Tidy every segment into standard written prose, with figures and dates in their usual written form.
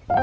What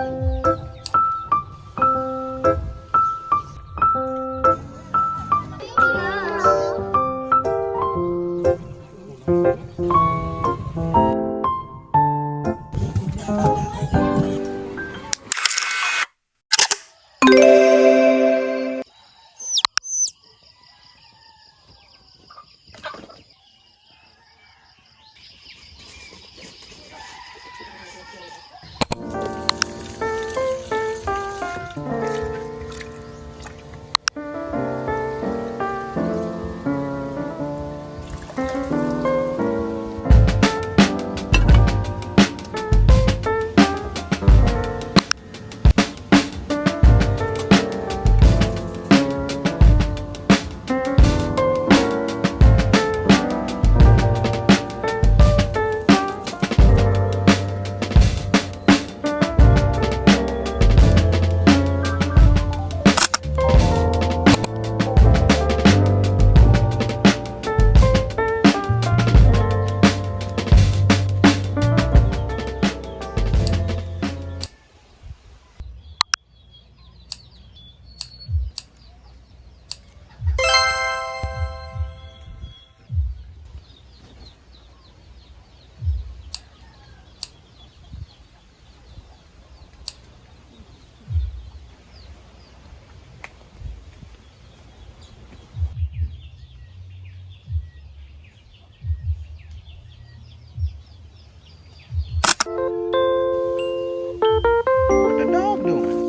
the dog doing?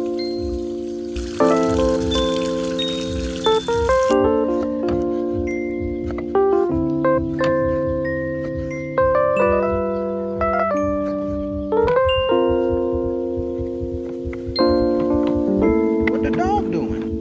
What the dog doing?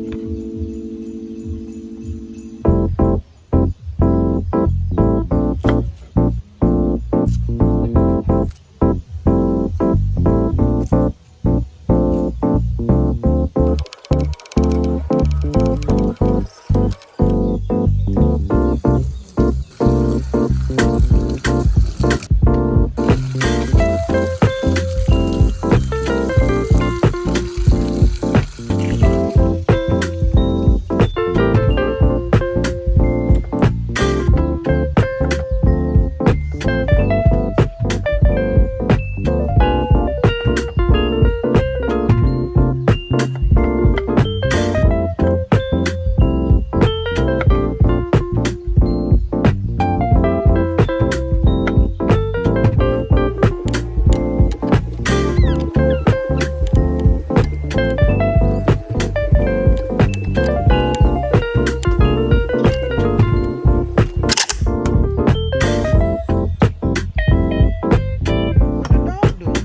What the dog doing?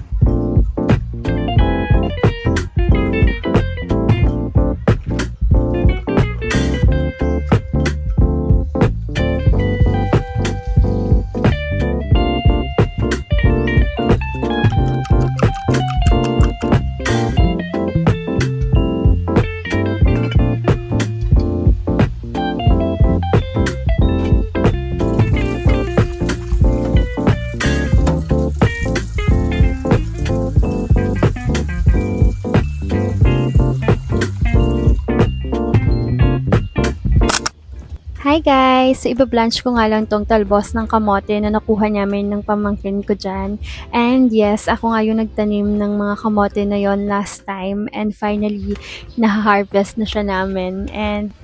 Hi guys! So iba-blanch ko nga lang tong talbos ng kamote na nakuha namin ng pamangkin ko dyan. And yes, ako nga yung nagtanim ng mga kamote na yon last time. And finally, na-harvest na siya namin. And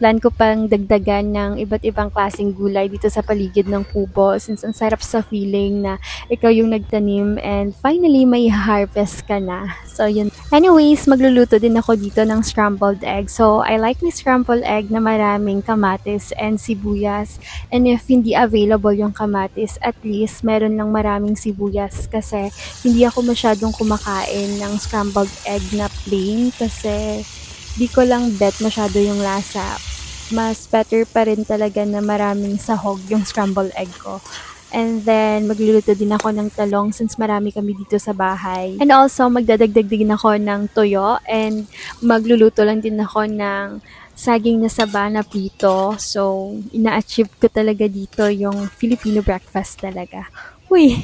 plan ko pang dagdagan ng iba't ibang klaseng gulay dito sa paligid ng kubo since ang sarap sa feeling na ikaw yung nagtanim and finally may harvest ka na. So yun. Anyways, magluluto din ako dito ng scrambled egg. So I like my scrambled egg na maraming kamatis and sibuyas. And if hindi available yung kamatis, at least meron lang maraming sibuyas kasi hindi ako masyadong kumakain ng scrambled egg na plain kasi di ko lang bet masyado yung lasa. Mas better pa rin talaga na maraming sahog yung scrambled egg ko. And then, magluluto din ako ng talong since marami kami dito sa bahay. And also, magdadagdag din ako ng toyo and magluluto lang din ako ng saging na saba na prito. So, ina-achieve ko talaga dito yung Filipino breakfast talaga. Uy!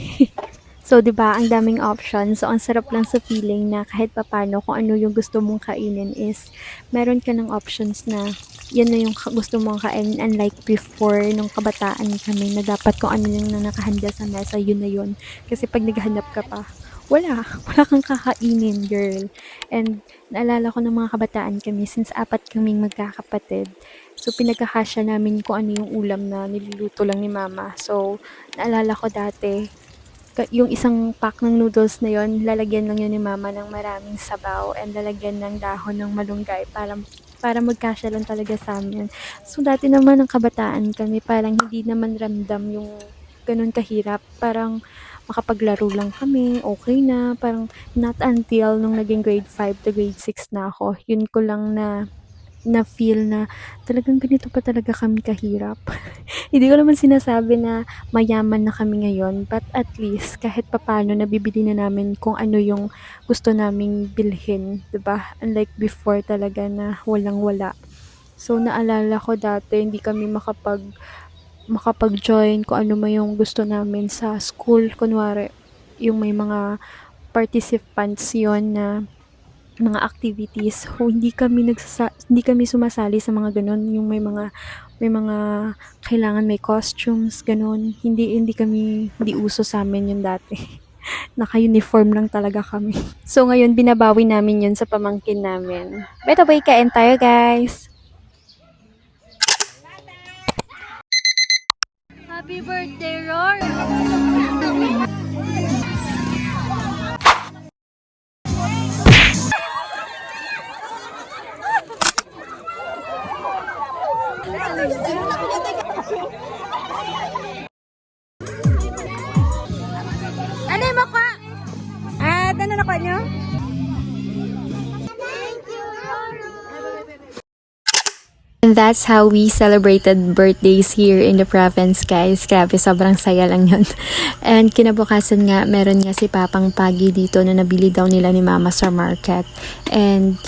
So, 'di ba, ang daming options. So, ang sarap lang sa feeling na kahit papaano kung ano yung gusto mong kainin is meron ka ng options na yan na yung gusto mong kainin, unlike before nung kabataan kami na dapat kung ano yung na nakahanda sa mesa, yun na yun. Kasi 'pag naghahanap ka pa, wala, wala kang kakainin, girl. And naalala ko ng mga kabataan kami since apat kaming magkakapatid. So, pinagkakasya namin kung ano yung ulam na niluluto lang ni mama. So, naalala ko dati, yung isang pack ng noodles na yon, lalagyan lang yun ni mama ng maraming sabaw and lalagyan ng dahon ng malunggay para magkasya lang talaga sa amin. So, dati naman ng kabataan kami, parang hindi naman ramdam yung ganun kahirap. Parang makapaglaro lang kami, okay na. Parang not until nung naging grade 5 to grade 6 na ako, yun ko lang na feel na talagang ganito pa talaga kami kahirap. Hindi ko naman sinasabi na mayaman na kami ngayon, but at least kahit papaano nabibili na namin kung ano yung gusto naming bilhin, 'di ba? Unlike before talaga na walang-wala. So naalala ko dati hindi kami makapag-join kung ano man yung gusto namin sa school. Kunwari, yung may mga participants yon na mga activities. Hindi kami sumasali sa mga ganun, yung may mga kailangan may costumes, ganun. Hindi uso sa amin yun dati. Naka-uniform lang talaga kami. So ngayon binabawi namin yun sa pamangkin namin. By the way, kain tayo, guys. Happy birthday, Roar! Ano mo ka? At ano na nyo? And that's how we celebrated birthdays here in the province, guys. Grabe, sobrang saya lang yun. And kinabukasan nga, meron nga si Papang Pagi dito na nabili daw nila ni Mama sa market. And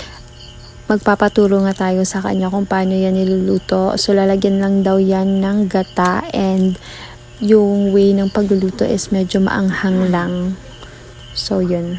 magpapaturo nga tayo sa kanya kung paano yan niluluto. So, lalagyan lang daw yan ng gata and yung way ng pagluluto is medyo maanghang lang. So, yun.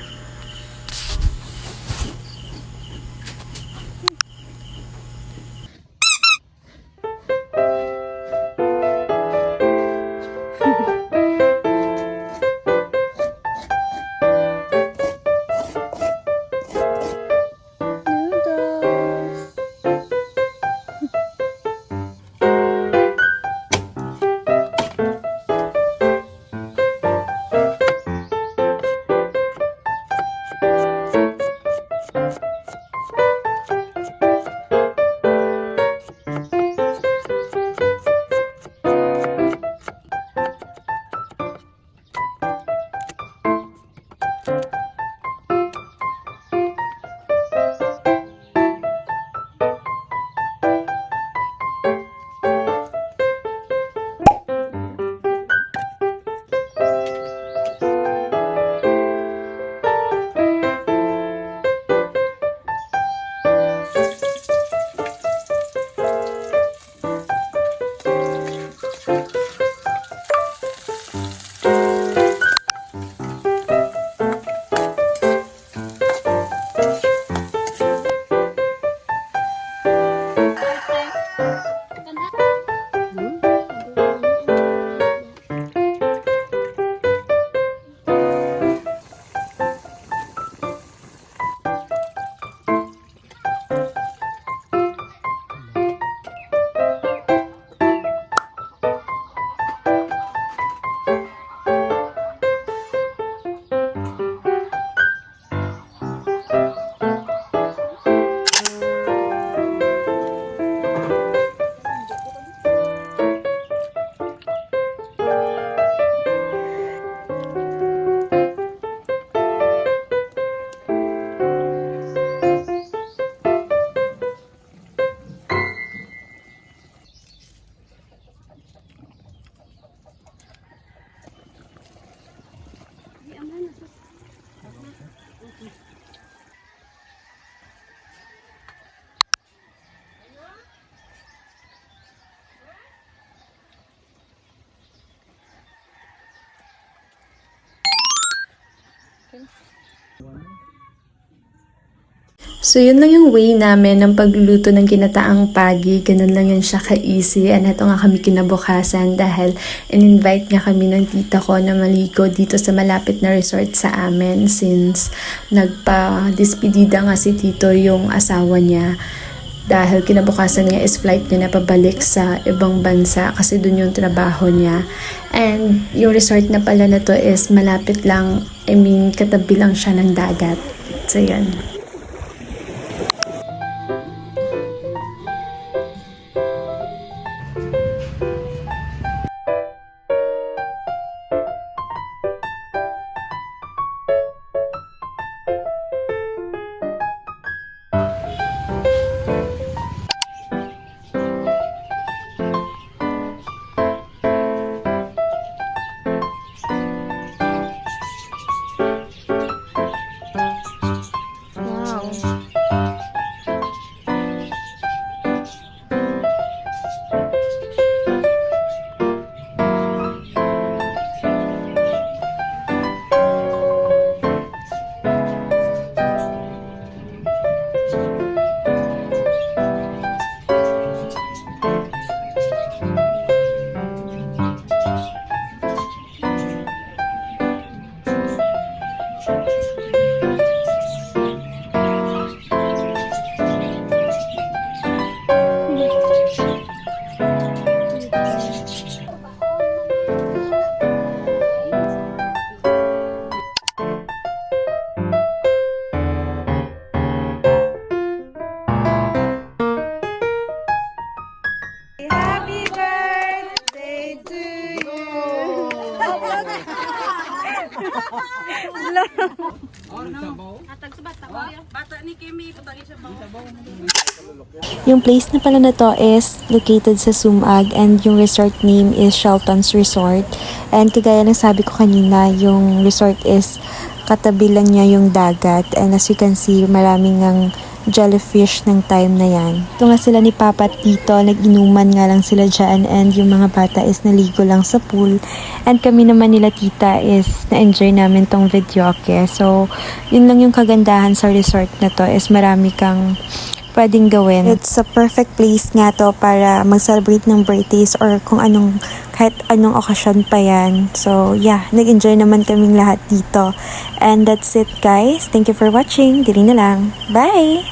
So, yun lang yung way namin ng pagluluto ng ginataang pagi. Ganun lang yun siya ka-easy. And ito nga kami kinabukasan dahil in-invite nga kami ng tita ko na maligo dito sa malapit na resort sa amin since nagpa-dispedida nga si tito yung asawa niya. Dahil kinabukasan niya is flight niya na pabalik sa ibang bansa kasi dun yung trabaho niya. And yung resort na pala na to is malapit lang, katabi lang siya ng dagat. So, yan. Happy birthday to you. Yung place na pala na to is located sa Sumag and yung resort name is Shelton's Resort. And kagaya ng sabi ko kanina, yung resort is katabi lang niya yung dagat. And as you can see, maraming ng jellyfish ng time na yan. Ito nga sila ni Papa at Tito, nag-inuman nga lang sila dyan and yung mga bata is naligo lang sa pool. And kami naman nila tita is na-enjoy namin tong videoke. So, yun lang yung kagandahan sa resort na to is marami kang pwedeng gawin. It's a perfect place nga to para mag-celebrate ng birthdays or kung anong, kahit anong okasyon pa yan. So, yeah, nag-enjoy naman kaming lahat dito. And that's it, guys. Thank you for watching. Dili na lang. Bye!